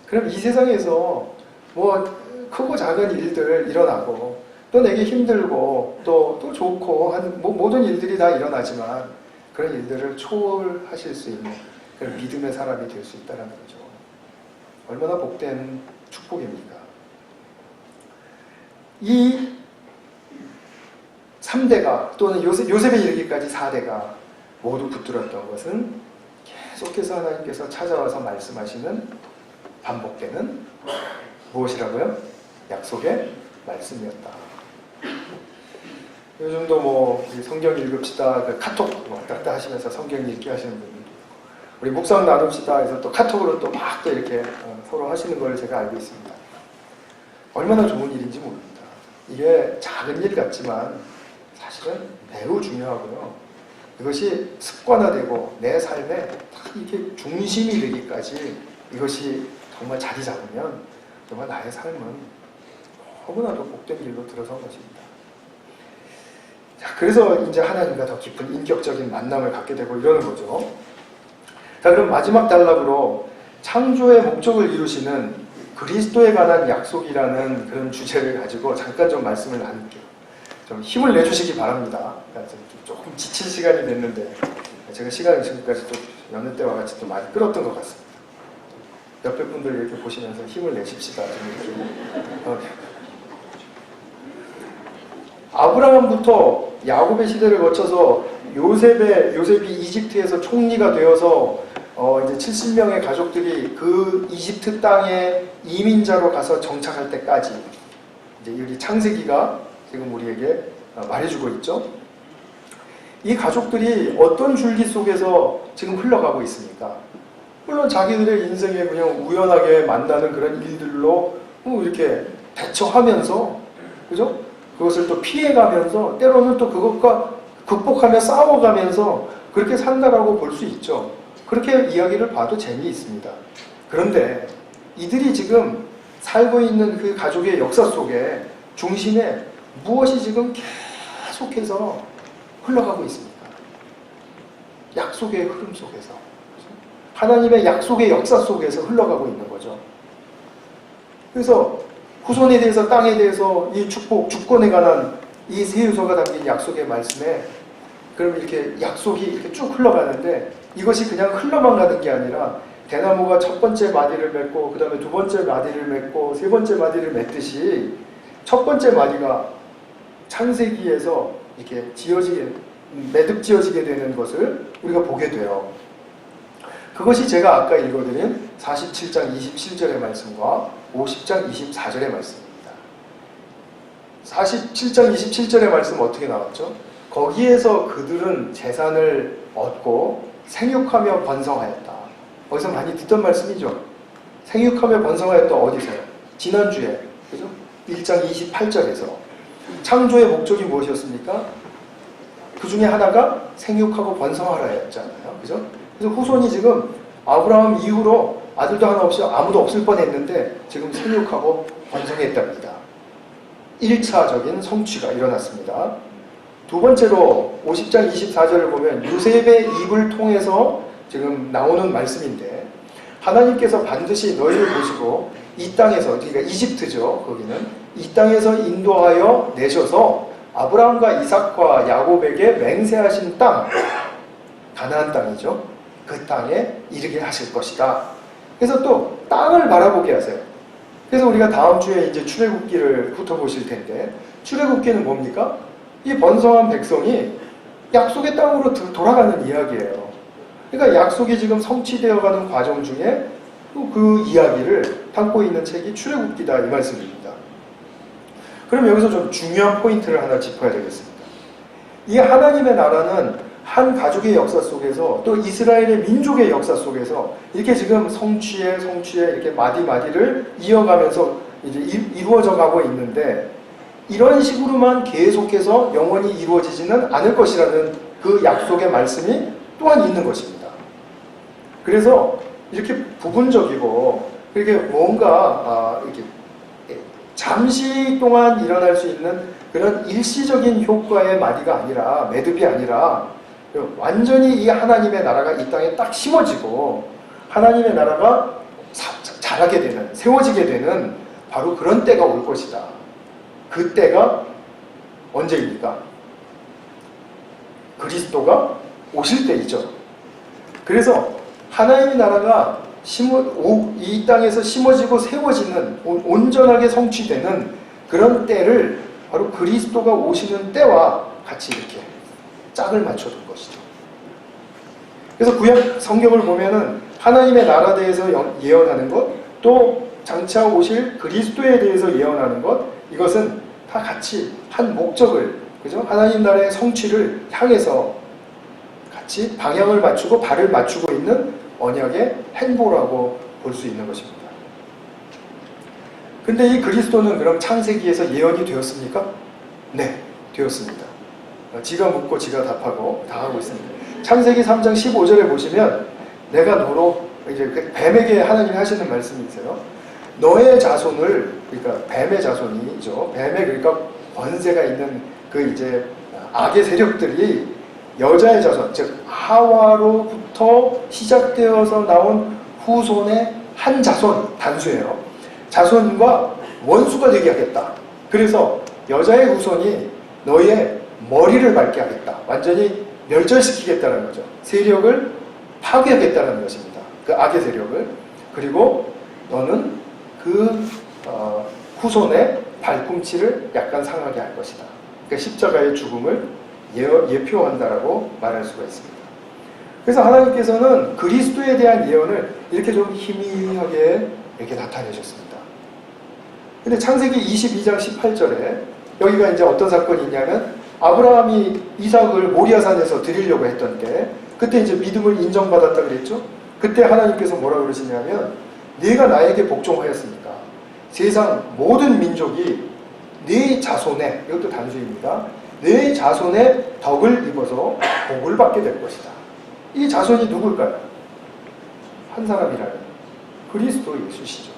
그럼 이 세상에서 뭐 크고 작은 일들 일어나고 또 내게 힘들고 또 좋고 모든 일들이 다 일어나지만 그런 일들을 초월하실 수 있는 그런 믿음의 사람이 될 수 있다는 거죠. 얼마나 복된 축복입니까? 이 3대가 또는 요셉에 이르기까지 4대가 모두 붙들었던 것은 계속해서 하나님께서 찾아와서 말씀하시는 반복되는 무엇이라고요? 약속의 말씀이었다. 요즘도 뭐 성경 읽읍시다 그 카톡 왔다 갔다 하시면서 성경 읽기 하시는 분들도 있고 우리 묵상 나눕시다 해서 또 카톡으로 또 막 또 이렇게 서로 하시는 걸 제가 알고 있습니다. 얼마나 좋은 일인지 모릅니다. 이게 작은 일 같지만 사실은 매우 중요하고요. 이것이 습관화되고 내 삶에 이렇게 중심이 되기까지 이것이 정말 자리 잡으면 정말 나의 삶은 너무나도 복된 길로 들어선 것입니다. 자, 그래서 이제 하나님과 더 깊은 인격적인 만남을 갖게 되고 이러는 거죠. 자, 그럼 마지막 단락으로 창조의 목적을 이루시는 그리스도에 관한 약속이라는 그런 주제를 가지고 잠깐 좀 말씀을 나눌게요. 좀 힘을 내주시기 바랍니다. 조금 지칠 시간이 됐는데 제가 시간을 지금까지 또 여느 때와 같이 또 많이 끌었던 것 같습니다. 옆에 분들 이렇게 보시면서 힘을 내십시다. 좀 이렇게. 아브라함부터 야곱의 시대를 거쳐서 요셉이 이집트에서 총리가 되어서 이제 70명의 가족들이 그 이집트 땅에 이민자로 가서 정착할 때까지 이제 여기 창세기가 지금 우리에게 말해주고 있죠. 이 가족들이 어떤 줄기 속에서 지금 흘러가고 있습니까? 물론 자기들의 인생에 그냥 우연하게 만나는 그런 일들로 이렇게 대처하면서, 그죠? 그것을 또 피해가면서 때로는 또 그것과 극복하며 싸워가면서 그렇게 산다라고 볼 수 있죠. 그렇게 이야기를 봐도 재미있습니다. 그런데 이들이 지금 살고 있는 그 가족의 역사 속에 중심에 무엇이 지금 계속해서 흘러가고 있습니까? 약속의 흐름 속에서, 하나님의 약속의 역사 속에서 흘러가고 있는 거죠. 그래서 후손에 대해서, 땅에 대해서 이 축복, 주권에 관한 이 세 요소가 담긴 약속의 말씀에 그럼 이렇게 약속이 이렇게 쭉 흘러가는데 이것이 그냥 흘러만 가는 게 아니라 대나무가 첫 번째 마디를 맺고 그 다음에 두 번째 마디를 맺고 세 번째 마디를 맺듯이 첫 번째 마디가 창세기에서 이렇게 매듭 지어지게 되는 것을 우리가 보게 돼요. 그것이 제가 아까 읽어드린 47장 27절의 말씀과 50장 24절의 말씀입니다. 47장 27절의 말씀 어떻게 나왔죠? 거기에서 그들은 재산을 얻고 생육하며 번성하였다. 어디서 많이 듣던 말씀이죠. 생육하며 번성하였다. 어디서요? 지난주에, 그죠? 1장 28절에서 창조의 목적이 무엇이었습니까? 그 중에 하나가 생육하고 번성하라였잖아요. 그죠? 그래서 후손이 지금 아브라함 이후로 아들도 하나 없이 아무도 없을 뻔했는데 지금 생육하고 번성했답니다. 1차적인 성취가 일어났습니다. 두 번째로 50장 24절을 보면 요셉의 입을 통해서 지금 나오는 말씀인데, 하나님께서 반드시 너희를 보시고 이 땅에서, 그러니까 이집트죠. 거기는 이 땅에서 인도하여 내셔서 아브라함과 이삭과 야곱에게 맹세하신 땅, 가나안 땅이죠. 그 땅에 이르게 하실 것이다. 그래서 또 땅을 바라보게 하세요. 그래서 우리가 다음 주에 이제 출애굽기를 훑어보실 텐데, 출애굽기는 뭡니까? 이 번성한 백성이 약속의 땅으로 돌아가는 이야기예요. 그러니까 약속이 지금 성취되어가는 과정 중에 또 그 이야기를 담고 있는 책이 출애굽기다, 이 말씀입니다. 그럼 여기서 좀 중요한 포인트를 하나 짚어야 되겠습니다. 이 하나님의 나라는 한 가족의 역사 속에서 또 이스라엘의 민족의 역사 속에서 이렇게 지금 성취에 이렇게 마디마디를 이어가면서 이제 이루어져 가고 있는데, 이런 식으로만 계속해서 영원히 이루어지지는 않을 것이라는 그 약속의 말씀이 또한 있는 것입니다. 그래서 이렇게 부분적이고 이렇게 뭔가 이렇게 잠시 동안 일어날 수 있는 그런 일시적인 효과의 마디가 아니라, 매듭이 아니라 완전히 이 하나님의 나라가 이 땅에 딱 심어지고 하나님의 나라가 자라게 되는, 세워지게 되는 바로 그런 때가 올 것이다. 그 때가 언제입니까? 그리스도가 오실 때이죠. 그래서 하나님의 나라가 이 땅에서 심어지고 세워지는, 온전하게 성취되는 그런 때를 바로 그리스도가 오시는 때와 같이 이렇게 짝을 맞춰둔 것이죠. 그래서 구약 성경을 보면은 하나님의 나라에 대해서 예언하는 것, 또 장차 오실 그리스도에 대해서 예언하는 것, 이것은 다 같이 한 목적을, 그죠? 하나님 나라의 성취를 향해서 같이 방향을 맞추고 발을 맞추고 있는 언약의 행보라고 볼 수 있는 것입니다. 근데 이 그리스도는 그럼 창세기에서 예언이 되었습니까? 네, 되었습니다. 지가 묻고 지가 답하고 다 하고 있습니다. 창세기 3장 15절에 보시면, 내가 너로, 이제 뱀에게 하나님이 하시는 말씀이 있어요. 너의 자손을, 그러니까 뱀의 자손이죠. 뱀의, 그러니까 권세가 있는 그 이제 악의 세력들이 여자의 자손, 즉 하와로부터 시작되어서 나온 후손의 한 자손, 단수예요. 자손과 원수가 되게 하겠다. 그래서 여자의 후손이 너의 머리를 밟게 하겠다. 완전히 멸절시키겠다는 거죠. 세력을 파괴하겠다는 것입니다. 그 악의 세력을. 그리고 너는 그 후손의 발꿈치를 약간 상하게 할 것이다. 그러니까 십자가의 죽음을 예표한다라고 말할 수가 있습니다. 그래서 하나님께서는 그리스도에 대한 예언을 이렇게 좀 희미하게 이렇게 나타내셨습니다. 근데 창세기 22장 18절에 여기가 이제 어떤 사건이 있냐면, 아브라함이 이삭을 모리아산에서 드리려고 했던 때, 그때 이제 믿음을 인정받았다 그랬죠? 그때 하나님께서 뭐라 그러시냐면, 네가 나에게 복종하였으니까 세상 모든 민족이 네 자손에, 이것도 단수입니다, 네 자손의 덕을 입어서 복을 받게 될 것이다. 이 자손이 누굴까요? 한 사람이라면 그리스도 예수시죠.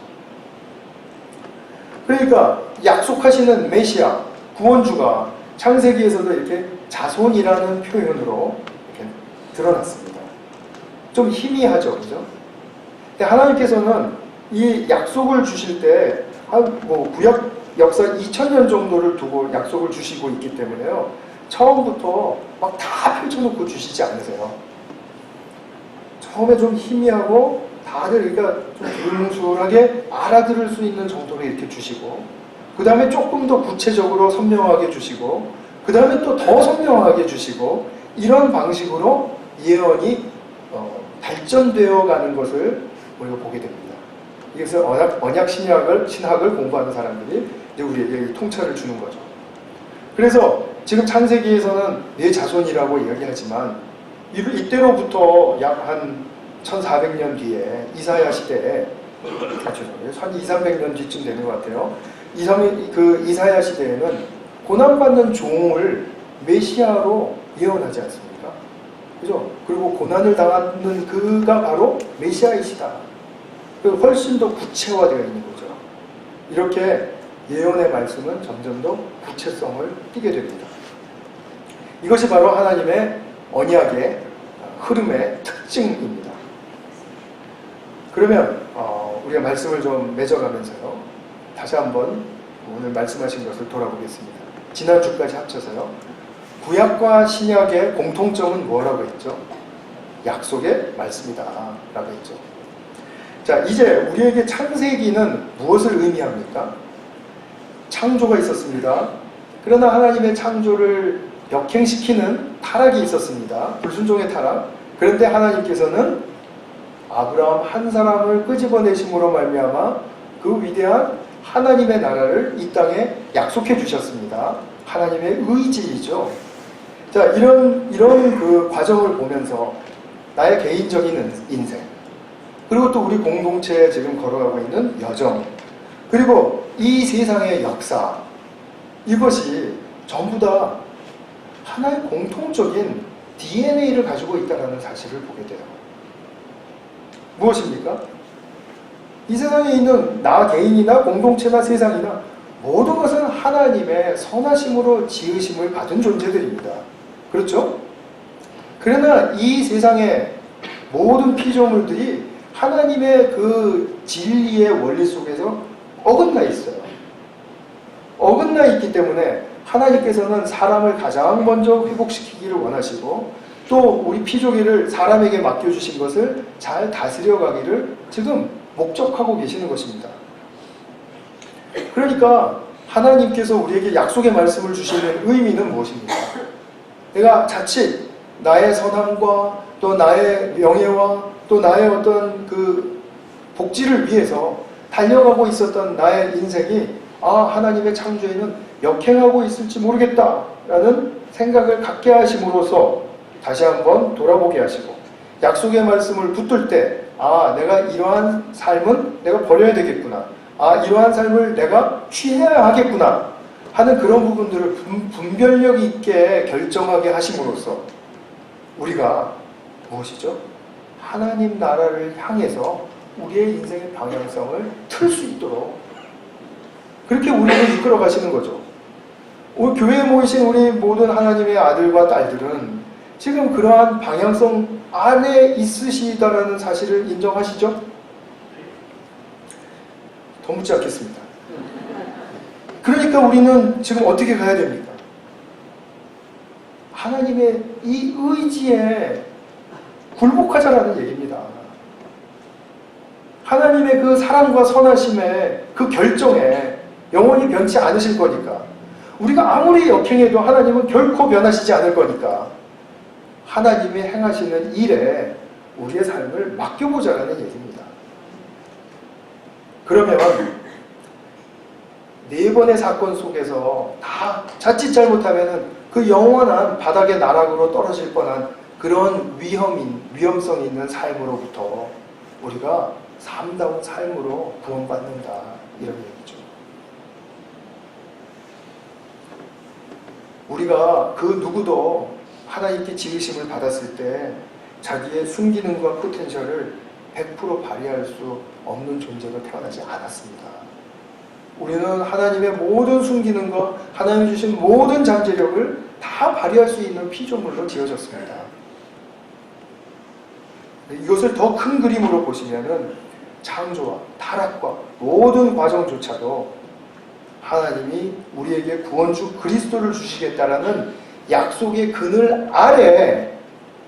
그러니까 약속하시는 메시아, 구원주가 창세기에서도 이렇게 자손이라는 표현으로 이렇게 드러났습니다. 좀 희미하죠, 그죠? 근데 하나님께서는 이 약속을 주실 때, 구약 역사 2000년 정도를 두고 약속을 주시고 있기 때문에요, 처음부터 막 다 펼쳐놓고 주시지 않으세요. 처음에 좀 희미하고 다들 그러니까 좀 불뭉술하게 알아들을 수 있는 정도로 이렇게 주시고, 그 다음에 조금 더 구체적으로 선명하게 주시고, 그 다음에 또 더 선명하게 주시고, 이런 방식으로 예언이 발전되어 가는 것을 우리가 보게 됩니다. 이것을 언약 신학을 공부하는 사람들이 이제 우리에게 통찰을 주는 거죠. 그래서 지금 창세기에서는 내 자손이라고 이야기하지만 이때로부터 약 한 1400년 뒤에 이사야 시대에 한 200~300년 뒤쯤 되는 것 같아요. 그 이사야 시대에는 고난받는 종을 메시아로 예언하지 않습니까? 그죠? 그리고 고난을 당하는 그가 바로 메시아이시다. 훨씬 더 구체화되어 있는 거죠. 이렇게 예언의 말씀은 점점 더 구체성을 띠게 됩니다. 이것이 바로 하나님의 언약의 흐름의 특징입니다. 그러면 우리가 말씀을 좀 맺어가면서요. 다시 한번 오늘 말씀하신 것을 돌아보겠습니다. 지난주까지 합쳐서요. 구약과 신약의 공통점은 뭐라고 했죠? 약속의 말씀이다 라고 했죠. 자, 이제 우리에게 창세기는 무엇을 의미합니까? 창조가 있었습니다. 그러나 하나님의 창조를 역행시키는 타락이 있었습니다. 불순종의 타락. 그런데 하나님께서는 아브라함 한 사람을 끄집어내심으로 말미암아 그 위대한 하나님의 나라를 이 땅에 약속해 주셨습니다. 하나님의 의지이죠. 자, 이런 그 과정을 보면서 나의 개인적인 인생, 그리고 또 우리 공동체에 지금 걸어가고 있는 여정, 그리고 이 세상의 역사, 이것이 전부 다 하나의 공통적인 DNA를 가지고 있다는 사실을 보게 돼요. 무엇입니까? 이 세상에 있는 나 개인이나 공동체나 세상이나 모든 것은 하나님의 선하심으로 지으심을 받은 존재들입니다. 그렇죠? 그러나 이 세상의 모든 피조물들이 하나님의 그 진리의 원리 속에서 어긋나 있어요. 어긋나 있기 때문에 하나님께서는 사람을 가장 먼저 회복시키기를 원하시고 또 우리 피조기를 사람에게 맡겨주신 것을 잘 다스려가기를 지금 목적하고 계시는 것입니다. 그러니까 하나님께서 우리에게 약속의 말씀을 주시는 의미는 무엇입니까? 내가 자칫 나의 선함과 또 나의 명예와 또 나의 어떤 그 복지를 위해서 달려가고 있었던 나의 인생이 하나님의 창조에는 역행하고 있을지 모르겠다라는 생각을 갖게 하심으로써 다시 한번 돌아보게 하시고 약속의 말씀을 붙들 때 내가 이러한 삶은 내가 버려야 되겠구나. 이러한 삶을 내가 취해야 하겠구나 하는 그런 부분들을 분별력 있게 결정하게 하심으로써 우리가 무엇이죠? 하나님 나라를 향해서 우리의 인생의 방향성을 틀 수 있도록 그렇게 우리를 이끌어 가시는 거죠. 오늘 교회에 모이신 우리 모든 하나님의 아들과 딸들은 지금 그러한 방향성 안에 있으시다라는 사실을 인정하시죠? 더 묻지 않겠습니다. 그러니까 우리는 지금 어떻게 가야 됩니까? 하나님의 이 의지에 굴복하자라는 얘기입니다. 하나님의 그 사랑과 선하심의 그 결정에 영원히 변치 않으실 거니까 우리가 아무리 역행해도 하나님은 결코 변하시지 않을 거니까 하나님이 행하시는 일에 우리의 삶을 맡겨보자라는 얘기입니다. 그러면 네 번의 사건 속에서 다 자칫 잘못하면 그 영원한 바닥의 나락으로 떨어질 뻔한 그런 위험성 있는 삶으로부터 우리가 삶다운 삶으로 구원받는다 이런 얘기죠. 우리가 그 누구도 하나님께 지으심을 받았을 때 자기의 순기능과 포텐셜을 100% 발휘할 수 없는 존재로 태어나지 않았습니다. 우리는 하나님의 모든 순기능과 하나님이 주신 모든 잠재력을 다 발휘할 수 있는 피조물로 지어졌습니다. 이것을 더 큰 그림으로 보시면은 창조와 타락과 모든 과정조차도 하나님이 우리에게 구원주 그리스도를 주시겠다라는 약속의 그늘 아래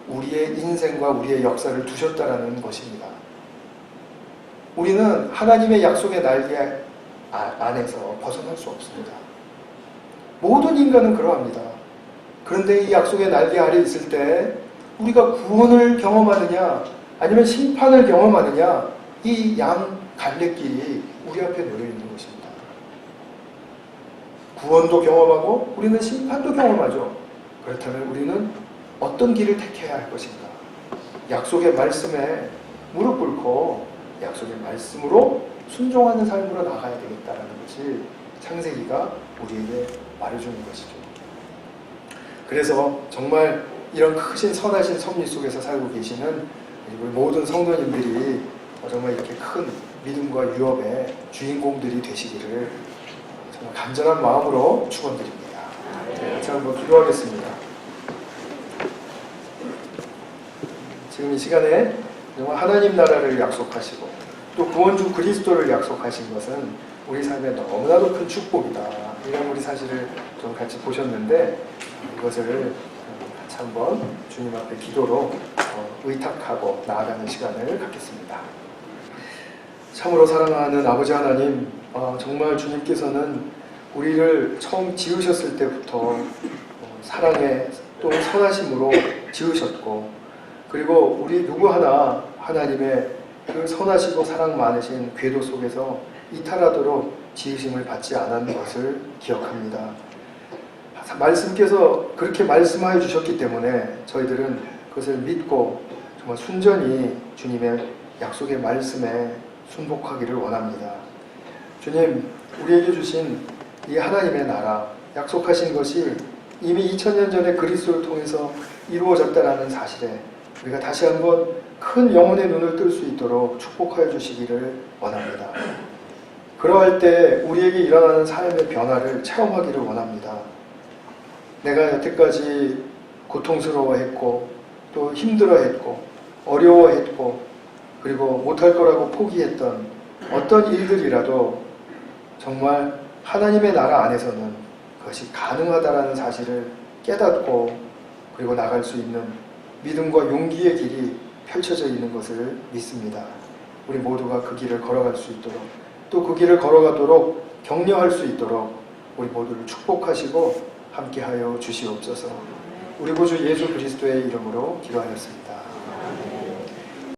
우리의 인생과 우리의 역사를 두셨다라는 것입니다. 우리는 하나님의 약속의 날개 안에서 벗어날 수 없습니다. 모든 인간은 그러합니다. 그런데 이 약속의 날개 아래 있을 때 우리가 구원을 경험하느냐 아니면 심판을 경험하느냐 이 양 갈래길이 우리 앞에 놓여 있는 것입니다. 구원도 경험하고 우리는 심판도 경험하죠. 그렇다면 우리는 어떤 길을 택해야 할 것인가? 약속의 말씀에 무릎 꿇고 약속의 말씀으로 순종하는 삶으로 나가야 되겠다라는 것이 창세기가 우리에게 말해주는 것이죠. 그래서 정말 이런 크신 선하신 섭리 속에서 살고 계시는 우리 모든 성도님들이 정말 이렇게 큰 믿음과 유업의 주인공들이 되시기를 정말 간절한 마음으로 축원드립니다. 같이 한번 기도하겠습니다. 지금 이 시간에 정말 하나님 나라를 약속하시고 또 구원주 그리스도를 약속하신 것은 우리 삶에 너무나도 큰 축복이다. 이런 우리 사실을 좀 같이 보셨는데 이것을 같이 한번 주님 앞에 기도로 의탁하고 나아가는 시간을 갖겠습니다. 참으로 사랑하는 아버지 하나님, 정말 주님께서는 우리를 처음 지으셨을 때부터 사랑의 또 선하심으로 지으셨고, 그리고 우리 누구 하나 하나님의 그 선하시고 사랑 많으신 궤도 속에서 이탈하도록 지으심을 받지 않은 것을 기억합니다. 말씀께서 그렇게 말씀하여 주셨기 때문에 저희들은 그것을 믿고 정말 순전히 주님의 약속의 말씀에 순복하기를 원합니다. 주님, 우리에게 주신 이 하나님의 나라, 약속하신 것이 이미 2000년 전에 그리스도를 통해서 이루어졌다는 사실에 우리가 다시 한번 큰 영혼의 눈을 뜰 수 있도록 축복하여 주시기를 원합니다. 그러할 때 우리에게 일어나는 삶의 변화를 체험하기를 원합니다. 내가 여태까지 고통스러워했고 또 힘들어했고 어려워했고 그리고 못할 거라고 포기했던 어떤 일들이라도 정말 하나님의 나라 안에서는 그것이 가능하다라는 사실을 깨닫고 그리고 나갈 수 있는 믿음과 용기의 길이 펼쳐져 있는 것을 믿습니다. 우리 모두가 그 길을 걸어갈 수 있도록 또 그 길을 걸어가도록 격려할 수 있도록 우리 모두를 축복하시고 함께하여 주시옵소서. 우리 구주 예수 그리스도의 이름으로 기도하였습니다.